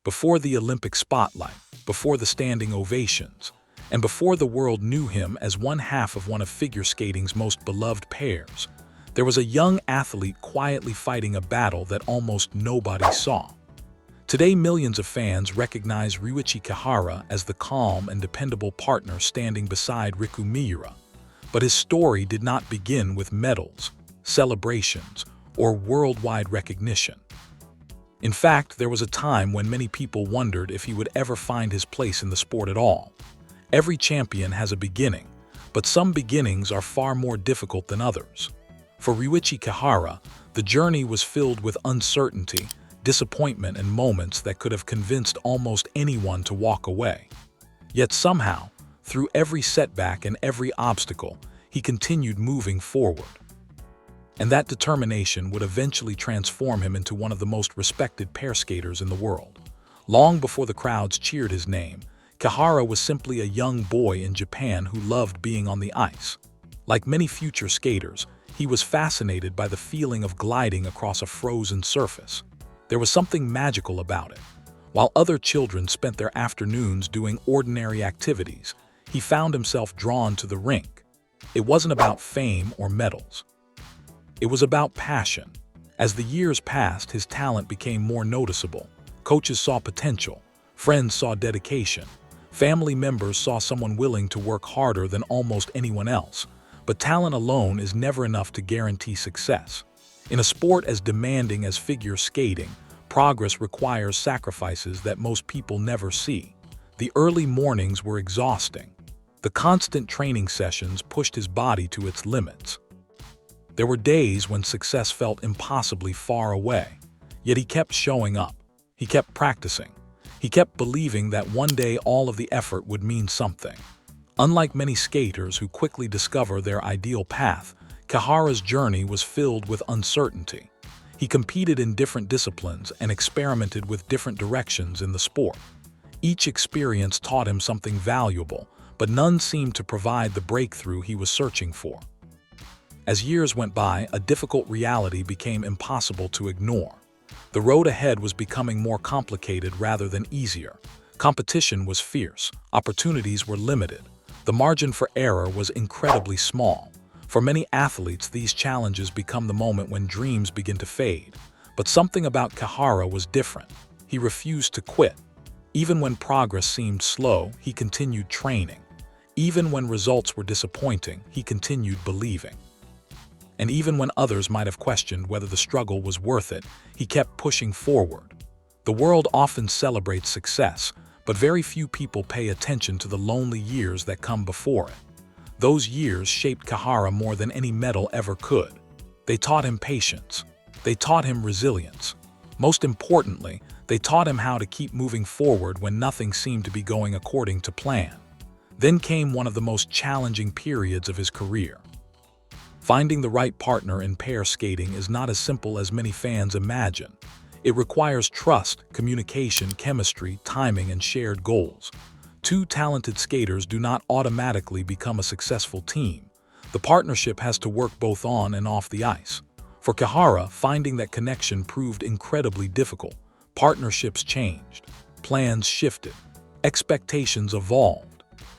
before the Olympic spotlight, before the standing ovations, and before the world knew him as one half of one of figure skating's most beloved pairs, there was a young athlete quietly fighting a battle that almost nobody saw. Today, millions of fans recognize Ryuichi Kihara as the calm and dependable partner standing beside Riku Miura. But his story did not begin with medals, celebrations, or worldwide recognition. In fact, there was a time when many people wondered if he would ever find his place in the sport at all. Every champion has a beginning, but some beginnings are far more difficult than others. For Ryuichi Kihara, the journey was filled with uncertainty, disappointment, and moments that could have convinced almost anyone to walk away. Yet somehow, through every setback and every obstacle, he continued moving forward. And that determination would eventually transform him into one of the most respected pair skaters in the world. Long before the crowds cheered his name, Kihara was simply a young boy in Japan who loved being on the ice. Like many future skaters, he was fascinated by the feeling of gliding across a frozen surface. There was something magical about it. While other children spent their afternoons doing ordinary activities, he found himself drawn to the rink. It wasn't about fame or medals. It was about passion. As the years passed, his talent became more noticeable. Coaches saw potential, friends saw dedication, family members saw someone willing to work harder than almost anyone else. But talent alone is never enough to guarantee success. In a sport as demanding as figure skating, progress requires sacrifices that most people never see. The early mornings were exhausting. The constant training sessions pushed his body to its limits. There were days when success felt impossibly far away, yet he kept showing up. He kept practicing. He kept believing that one day all of the effort would mean something. Unlike many skaters who quickly discover their ideal path, Kihara's journey was filled with uncertainty. He competed in different disciplines and experimented with different directions in the sport. Each experience taught him something valuable, but none seemed to provide the breakthrough he was searching for. As years went by, a difficult reality became impossible to ignore. The road ahead was becoming more complicated rather than easier. Competition was fierce, opportunities were limited. The margin for error was incredibly small. For many athletes, these challenges become the moment when dreams begin to fade. But something about Kihara was different. He refused to quit. Even when progress seemed slow, he continued training. Even when results were disappointing, he continued believing. And even when others might have questioned whether the struggle was worth it, he kept pushing forward. The world often celebrates success, but very few people pay attention to the lonely years that come before it. Those years shaped Kihara more than any medal ever could. They taught him patience. They taught him resilience. Most importantly, they taught him how to keep moving forward when nothing seemed to be going according to plan. Then came one of the most challenging periods of his career. Finding the right partner in pair skating is not as simple as many fans imagine. It requires trust, communication, chemistry, timing, and shared goals. Two talented skaters do not automatically become a successful team. The partnership has to work both on and off the ice. For Kihara, finding that connection proved incredibly difficult. Partnerships changed, plans shifted, expectations evolved.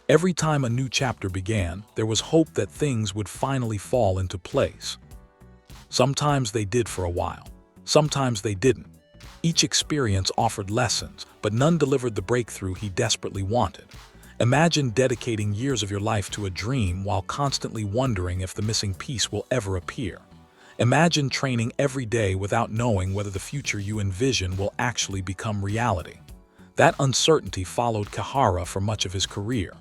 Every time a new chapter began, there was hope that things would finally fall into place. Sometimes they did for a while. Sometimes they didn't. Each experience offered lessons, but none delivered the breakthrough he desperately wanted. Imagine dedicating years of your life to a dream while constantly wondering if the missing piece will ever appear. Imagine training every day without knowing whether the future you envision will actually become reality. That uncertainty followed Kihara for much of his career.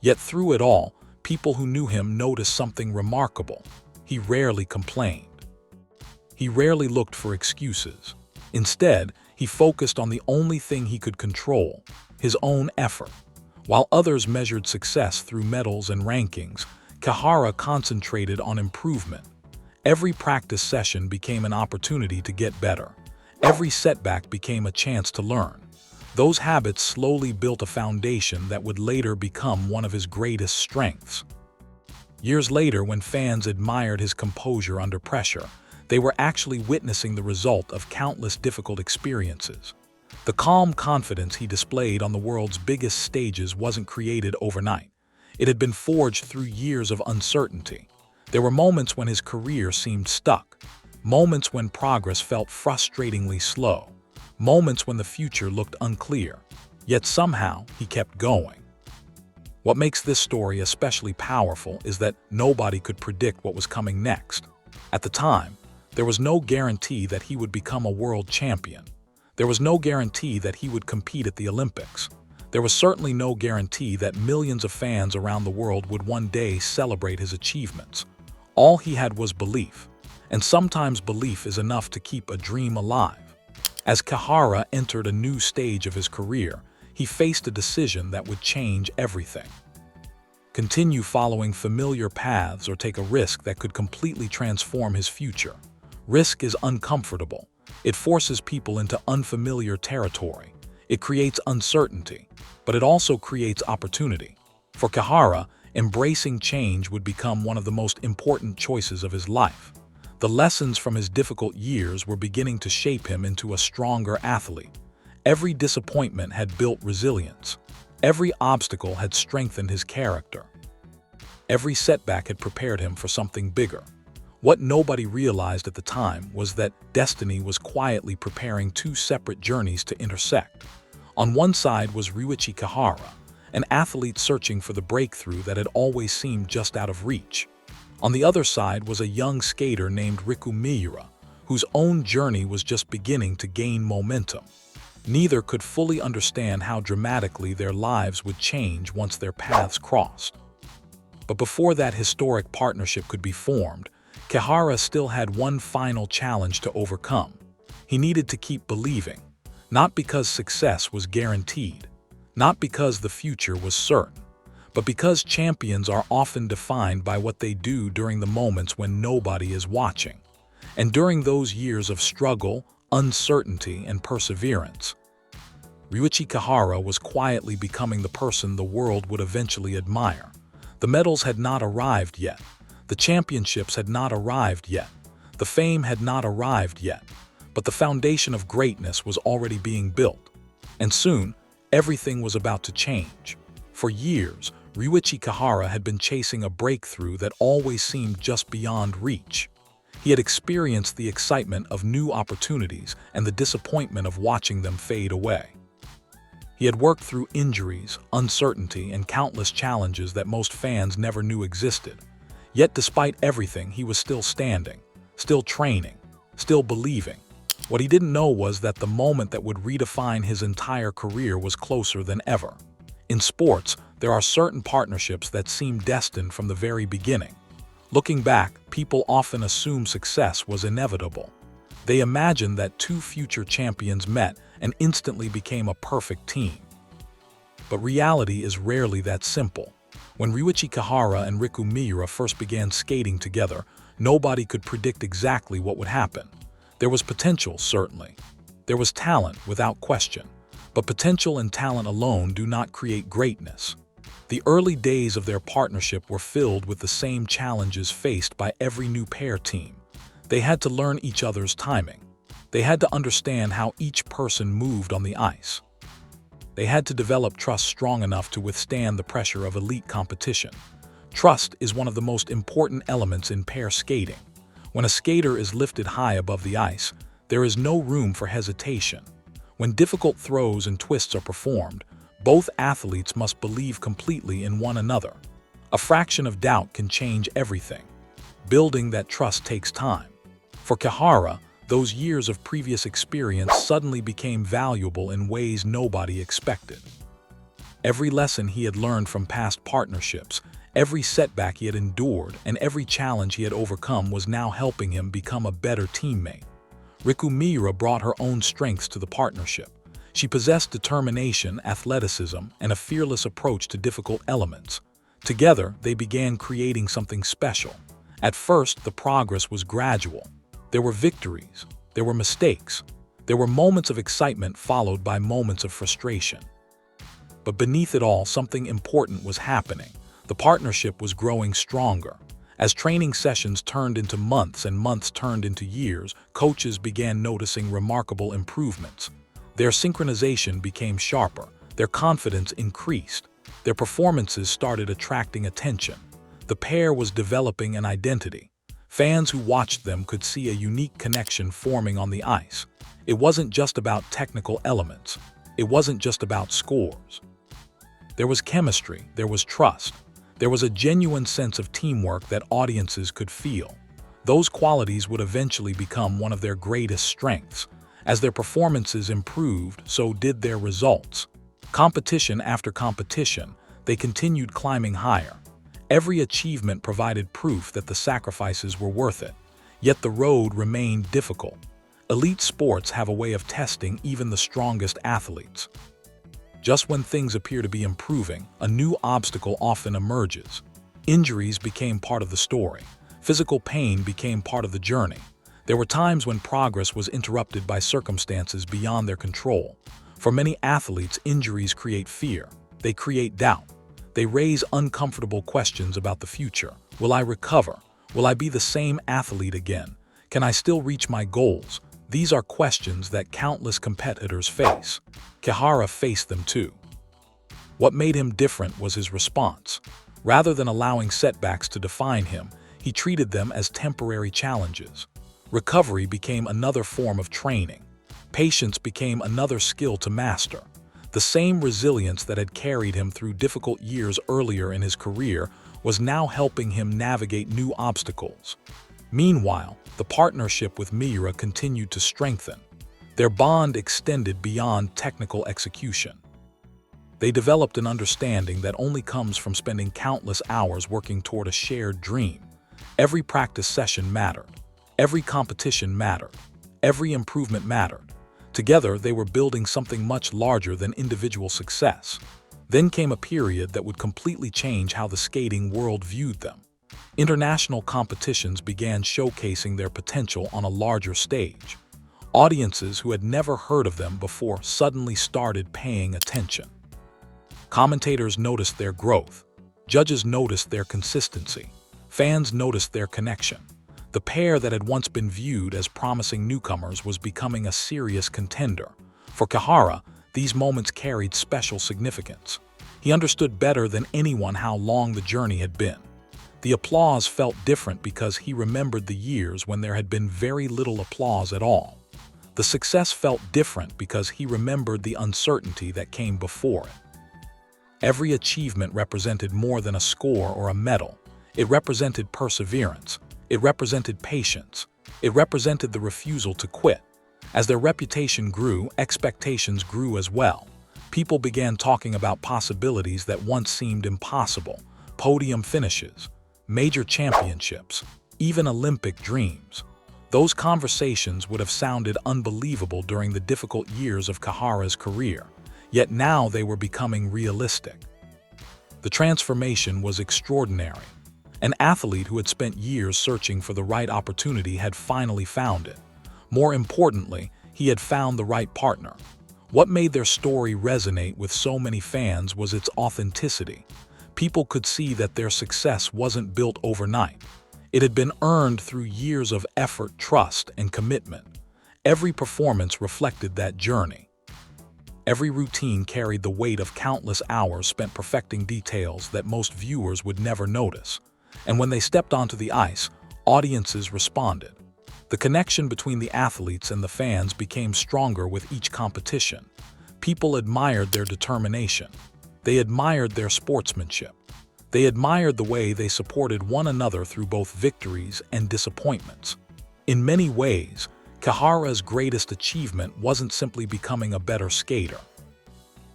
Yet through it all, people who knew him noticed something remarkable. He rarely complained. He rarely looked for excuses. Instead, he focused on the only thing he could control, his own effort. While others measured success through medals and rankings, Kihara concentrated on improvement. Every practice session became an opportunity to get better. Every setback became a chance to learn. Those habits slowly built a foundation that would later become one of his greatest strengths. Years later, when fans admired his composure under pressure, they were actually witnessing the result of countless difficult experiences. The calm confidence he displayed on the world's biggest stages wasn't created overnight. It had been forged through years of uncertainty. There were moments when his career seemed stuck, moments when progress felt frustratingly slow, moments when the future looked unclear, yet somehow he kept going. What makes this story especially powerful is that nobody could predict what was coming next. At the time, there was no guarantee that he would become a world champion. There was no guarantee that he would compete at the Olympics. There was certainly no guarantee that millions of fans around the world would one day celebrate his achievements. All he had was belief, and sometimes belief is enough to keep a dream alive. As Kihara entered a new stage of his career, he faced a decision that would change everything. Continue following familiar paths or take a risk that could completely transform his future. Risk is uncomfortable. It forces people into unfamiliar territory. It creates uncertainty, but it also creates opportunity. For Kihara, embracing change would become one of the most important choices of his life. The lessons from his difficult years were beginning to shape him into a stronger athlete. Every disappointment had built resilience. Every obstacle had strengthened his character. Every setback had prepared him for something bigger. What nobody realized at the time was that destiny was quietly preparing two separate journeys to intersect. On one side was Ryuichi Kihara, an athlete searching for the breakthrough that had always seemed just out of reach. On the other side was a young skater named Riku Miura, whose own journey was just beginning to gain momentum. Neither could fully understand how dramatically their lives would change once their paths crossed. But before that historic partnership could be formed, Kihara still had one final challenge to overcome. He needed to keep believing, not because success was guaranteed, not because the future was certain, but because champions are often defined by what they do during the moments when nobody is watching. And during those years of struggle, uncertainty, and perseverance, Ryuichi Kihara was quietly becoming the person the world would eventually admire. The medals had not arrived yet. The championships had not arrived yet. The fame had not arrived yet. But the foundation of greatness was already being built. And soon, everything was about to change. For years, Ryuichi Kihara had been chasing a breakthrough that always seemed just beyond reach. He had experienced the excitement of new opportunities and the disappointment of watching them fade away. He had worked through injuries, uncertainty, and countless challenges that most fans never knew existed. Yet despite everything, he was still standing, still training, still believing. What he didn't know was that the moment that would redefine his entire career was closer than ever. In sports, there are certain partnerships that seem destined from the very beginning. Looking back, people often assume success was inevitable. They imagine that two future champions met and instantly became a perfect team. But reality is rarely that simple. When Ryuichi Kihara and Riku Miura first began skating together, nobody could predict exactly what would happen. There was potential, certainly. There was talent, without question. But potential and talent alone do not create greatness. The early days of their partnership were filled with the same challenges faced by every new pair team. They had to learn each other's timing. They had to understand how each person moved on the ice. They had to develop trust strong enough to withstand the pressure of elite competition. Trust is one of the most important elements in pair skating. When a skater is lifted high above the ice, there is no room for hesitation. When difficult throws and twists are performed, both athletes must believe completely in one another. A fraction of doubt can change everything. Building that trust takes time. For Kihara, those years of previous experience suddenly became valuable in ways nobody expected. Every lesson he had learned from past partnerships, every setback he had endured, and every challenge he had overcome was now helping him become a better teammate. Riku Miura brought her own strengths to the partnership. She possessed determination, athleticism, and a fearless approach to difficult elements. Together, they began creating something special. At first, the progress was gradual. There were victories, there were mistakes, there were moments of excitement followed by moments of frustration. But beneath it all, something important was happening. The partnership was growing stronger. As training sessions turned into months and months turned into years, coaches began noticing remarkable improvements. Their synchronization became sharper, their confidence increased, their performances started attracting attention. The pair was developing an identity. Fans who watched them could see a unique connection forming on the ice. It wasn't just about technical elements. It wasn't just about scores. There was chemistry, there was trust. There was a genuine sense of teamwork that audiences could feel. Those qualities would eventually become one of their greatest strengths. As their performances improved, so did their results. Competition after competition, they continued climbing higher. Every achievement provided proof that the sacrifices were worth it. Yet the road remained difficult. Elite sports have a way of testing even the strongest athletes. Just when things appear to be improving, a new obstacle often emerges. Injuries became part of the story. Physical pain became part of the journey. There were times when progress was interrupted by circumstances beyond their control. For many athletes, injuries create fear. They create doubt. They raise uncomfortable questions about the future. Will I recover? Will I be the same athlete again? Can I still reach my goals? These are questions that countless competitors face. Kihara faced them too. What made him different was his response. Rather than allowing setbacks to define him, he treated them as temporary challenges. Recovery became another form of training. Patience became another skill to master. The same resilience that had carried him through difficult years earlier in his career was now helping him navigate new obstacles. Meanwhile, the partnership with Miura continued to strengthen. Their bond extended beyond technical execution. They developed an understanding that only comes from spending countless hours working toward a shared dream. Every practice session mattered. Every competition mattered. Every improvement mattered. Together, they were building something much larger than individual success. Then came a period that would completely change how the skating world viewed them. International competitions began showcasing their potential on a larger stage. Audiences who had never heard of them before suddenly started paying attention. Commentators noticed their growth. Judges noticed their consistency. Fans noticed their connection. The pair that had once been viewed as promising newcomers was becoming a serious contender. For Kihara, these moments carried special significance. He understood better than anyone how long the journey had been. The applause felt different because he remembered the years when there had been very little applause at all. The success felt different because he remembered the uncertainty that came before it. Every achievement represented more than a score or a medal. It represented perseverance. It represented patience. It represented the refusal to quit. As their reputation grew, expectations grew as well. People began talking about possibilities that once seemed impossible. Podium finishes, major championships, even Olympic dreams. Those conversations would have sounded unbelievable during the difficult years of Kihara's career, yet now they were becoming realistic. The transformation was extraordinary. An athlete who had spent years searching for the right opportunity had finally found it. More importantly, he had found the right partner. What made their story resonate with so many fans was its authenticity. People could see that their success wasn't built overnight. It had been earned through years of effort, trust, and commitment. Every performance reflected that journey. Every routine carried the weight of countless hours spent perfecting details that most viewers would never notice. And when they stepped onto the ice, audiences responded. The connection between the athletes and the fans became stronger with each competition. People admired their determination. They admired their sportsmanship. They admired the way they supported one another through both victories and disappointments. In many ways, Kihara's greatest achievement wasn't simply becoming a better skater.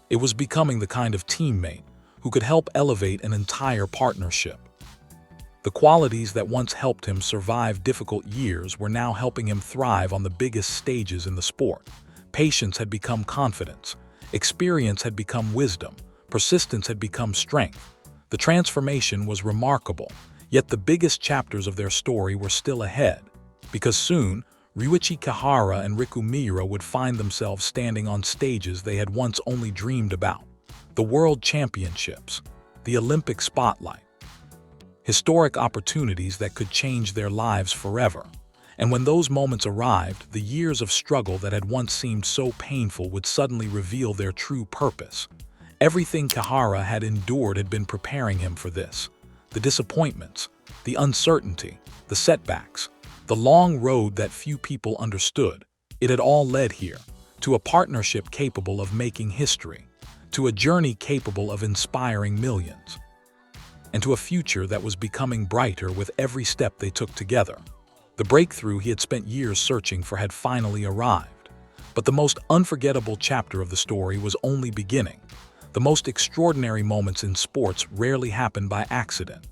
It was becoming the kind of teammate who could help elevate an entire partnership. The qualities that once helped him survive difficult years were now helping him thrive on the biggest stages in the sport. Patience had become confidence. Experience had become wisdom. Persistence had become strength. The transformation was remarkable, yet the biggest chapters of their story were still ahead, because soon, Ryuichi Kihara and Riku Miura would find themselves standing on stages they had once only dreamed about. The World Championships, the Olympic spotlight, historic opportunities that could change their lives forever. And when those moments arrived, the years of struggle that had once seemed so painful would suddenly reveal their true purpose. Everything Kihara had endured had been preparing him for this. The disappointments, the uncertainty, the setbacks, the long road that few people understood. It had all led here, to a partnership capable of making history, to a journey capable of inspiring millions, and to a future that was becoming brighter with every step they took together. The breakthrough he had spent years searching for had finally arrived. But the most unforgettable chapter of the story was only beginning. The most extraordinary moments in sports rarely happen by accident.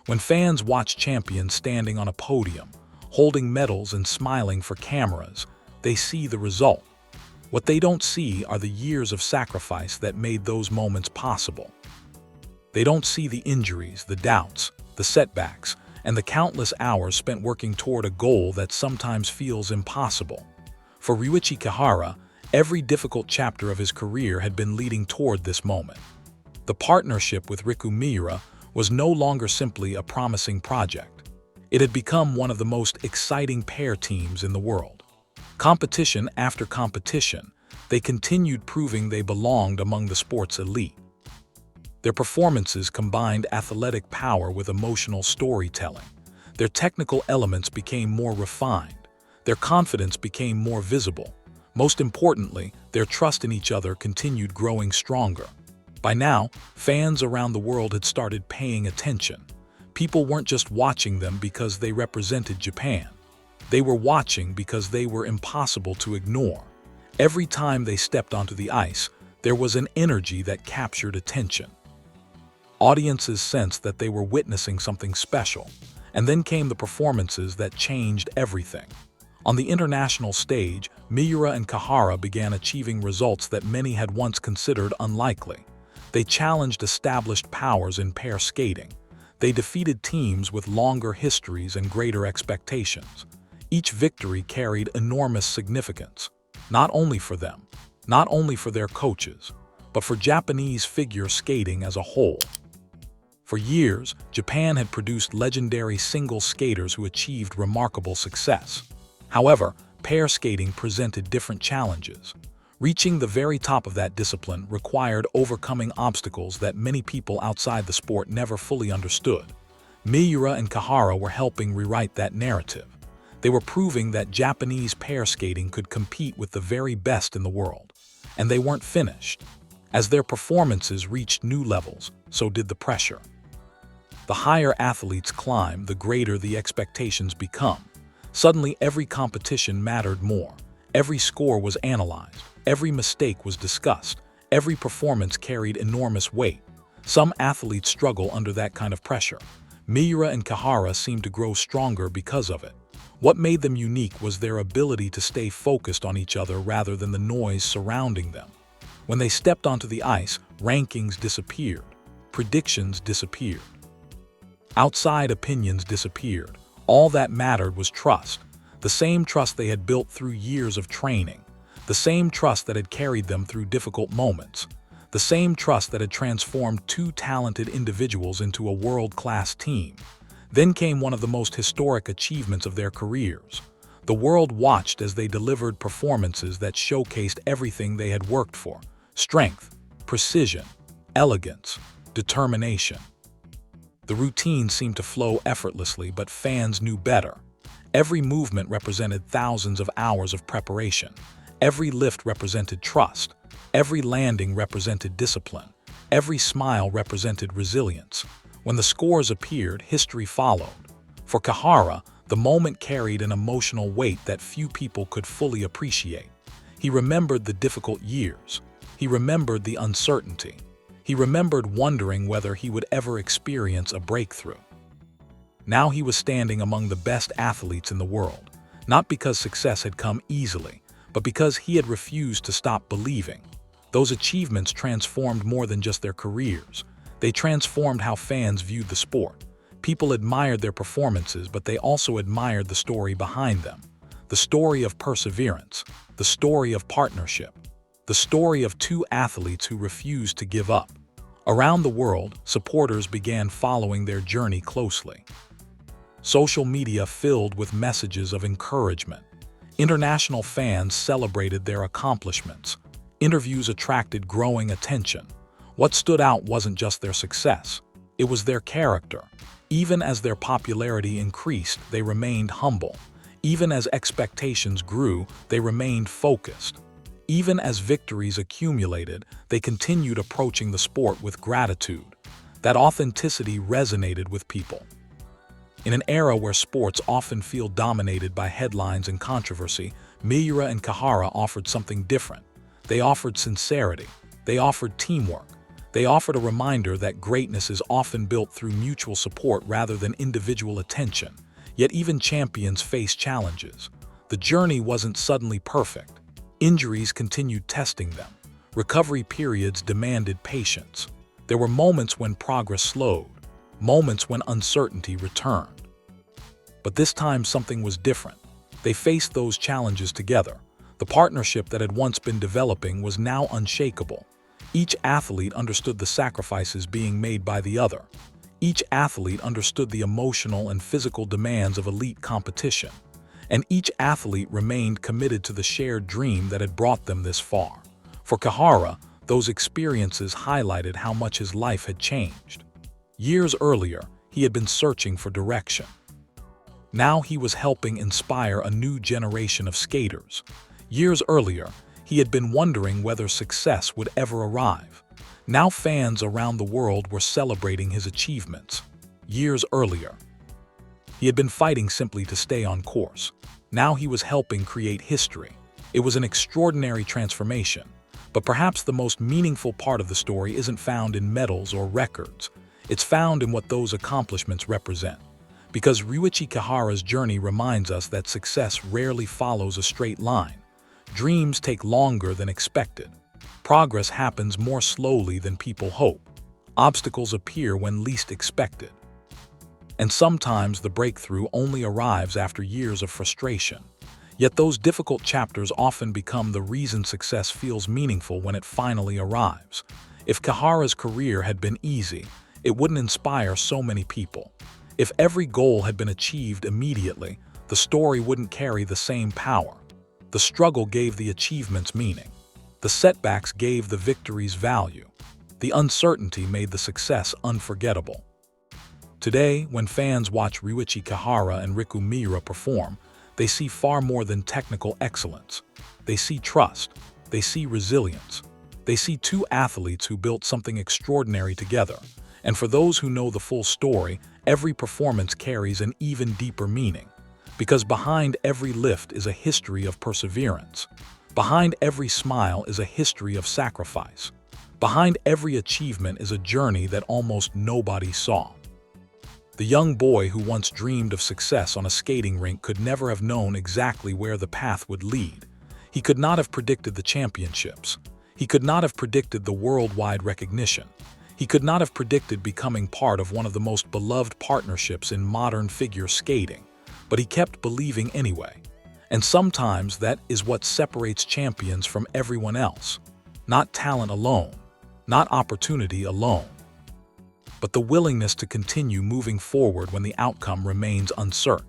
When fans watch champions standing on a podium, holding medals and smiling for cameras, they see the result. What they don't see are the years of sacrifice that made those moments possible. They don't see the injuries, the doubts, the setbacks, and the countless hours spent working toward a goal that sometimes feels impossible. For Ryuichi Kihara, every difficult chapter of his career had been leading toward this moment. The partnership with Riku Miura was no longer simply a promising project. It had become one of the most exciting pair teams in the world. Competition after competition, they continued proving they belonged among the sport's elite. Their performances combined athletic power with emotional storytelling. Their technical elements became more refined. Their confidence became more visible. Most importantly, their trust in each other continued growing stronger. By now, fans around the world had started paying attention. People weren't just watching them because they represented Japan. They were watching because they were impossible to ignore. Every time they stepped onto the ice, there was an energy that captured attention. Audiences sensed that they were witnessing something special, and then came the performances that changed everything. On the international stage, Miura and Kihara began achieving results that many had once considered unlikely. They challenged established powers in pair skating. They defeated teams with longer histories and greater expectations. Each victory carried enormous significance, not only for them, not only for their coaches, but for Japanese figure skating as a whole. For years, Japan had produced legendary single skaters who achieved remarkable success. However, pair skating presented different challenges. Reaching the very top of that discipline required overcoming obstacles that many people outside the sport never fully understood. Miura and Kihara were helping rewrite that narrative. They were proving that Japanese pair skating could compete with the very best in the world. And they weren't finished. As their performances reached new levels, so did the pressure. The higher athletes climb, the greater the expectations become. Suddenly, every competition mattered more. Every score was analyzed. Every mistake was discussed. Every performance carried enormous weight. Some athletes struggle under that kind of pressure. Miura and Kihara seemed to grow stronger because of it. What made them unique was their ability to stay focused on each other rather than the noise surrounding them. When they stepped onto the ice, rankings disappeared. Predictions disappeared. Outside opinions disappeared. All that mattered was trust. The same trust they had built through years of training. The same trust that had carried them through difficult moments. The same trust that had transformed two talented individuals into a world-class team. Then came one of the most historic achievements of their careers. The world watched as they delivered performances that showcased everything they had worked for: strength, precision, elegance, determination. The routine seemed to flow effortlessly, but fans knew better. Every movement represented thousands of hours of preparation. Every lift represented trust. Every landing represented discipline. Every smile represented resilience. When the scores appeared, history followed. For Kihara, the moment carried an emotional weight that few people could fully appreciate. He remembered the difficult years. He remembered the uncertainty. He remembered wondering whether he would ever experience a breakthrough. Now he was standing among the best athletes in the world, not because success had come easily, but because he had refused to stop believing. Those achievements transformed more than just their careers. They transformed how fans viewed the sport. People admired their performances, but they also admired the story behind them. The story of perseverance, the story of partnership, the story of two athletes who refused to give up. Around the world, supporters began following their journey closely. Social media filled with messages of encouragement. International fans celebrated their accomplishments. Interviews attracted growing attention. What stood out wasn't just their success, it was their character. Even as their popularity increased, they remained humble. Even as expectations grew, they remained focused. Even as victories accumulated, they continued approaching the sport with gratitude. That authenticity resonated with people. In an era where sports often feel dominated by headlines and controversy, Miura and Kihara offered something different. They offered sincerity. They offered teamwork. They offered a reminder that greatness is often built through mutual support rather than individual attention. Yet even champions face challenges. The journey wasn't suddenly perfect. Injuries continued testing them. Recovery periods demanded patience. There were moments when progress slowed, moments when uncertainty returned. But this time something was different. They faced those challenges together. The partnership that had once been developing was now unshakable. Each athlete understood the sacrifices being made by the other. Each athlete understood the emotional and physical demands of elite competition. And each athlete remained committed to the shared dream that had brought them this far. For Kihara, those experiences highlighted how much his life had changed. Years earlier, he had been searching for direction. Now he was helping inspire a new generation of skaters. Years earlier, he had been wondering whether success would ever arrive. Now fans around the world were celebrating his achievements. Years earlier, he had been fighting simply to stay on course. Now he was helping create history. It was an extraordinary transformation. But perhaps the most meaningful part of the story isn't found in medals or records. It's found in what those accomplishments represent. Because Ryuichi Kihara's journey reminds us that success rarely follows a straight line. Dreams take longer than expected. Progress happens more slowly than people hope. Obstacles appear when least expected. And sometimes the breakthrough only arrives after years of frustration. Yet those difficult chapters often become the reason success feels meaningful when it finally arrives. If Kihara's career had been easy, it wouldn't inspire so many people. If every goal had been achieved immediately, the story wouldn't carry the same power. The struggle gave the achievements meaning. The setbacks gave the victories value. The uncertainty made the success unforgettable. Today, when fans watch Ryuichi Kihara and Riku Miura perform, they see far more than technical excellence. They see trust. They see resilience. They see two athletes who built something extraordinary together. And for those who know the full story, every performance carries an even deeper meaning. Because behind every lift is a history of perseverance. Behind every smile is a history of sacrifice. Behind every achievement is a journey that almost nobody saw. The young boy who once dreamed of success on a skating rink could never have known exactly where the path would lead. He could not have predicted the championships. He could not have predicted the worldwide recognition. He could not have predicted becoming part of one of the most beloved partnerships in modern figure skating. But he kept believing anyway. And sometimes that is what separates champions from everyone else. Not talent alone, not opportunity alone, but the willingness to continue moving forward when the outcome remains uncertain.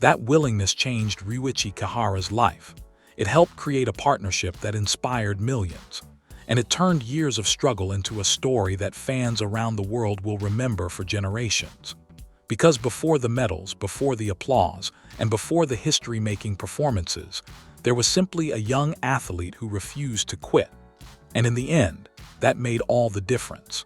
That willingness changed Ryuichi Kihara's life. It helped create a partnership that inspired millions. And it turned years of struggle into a story that fans around the world will remember for generations. Because before the medals, before the applause, and before the history-making performances, there was simply a young athlete who refused to quit. And in the end, that made all the difference.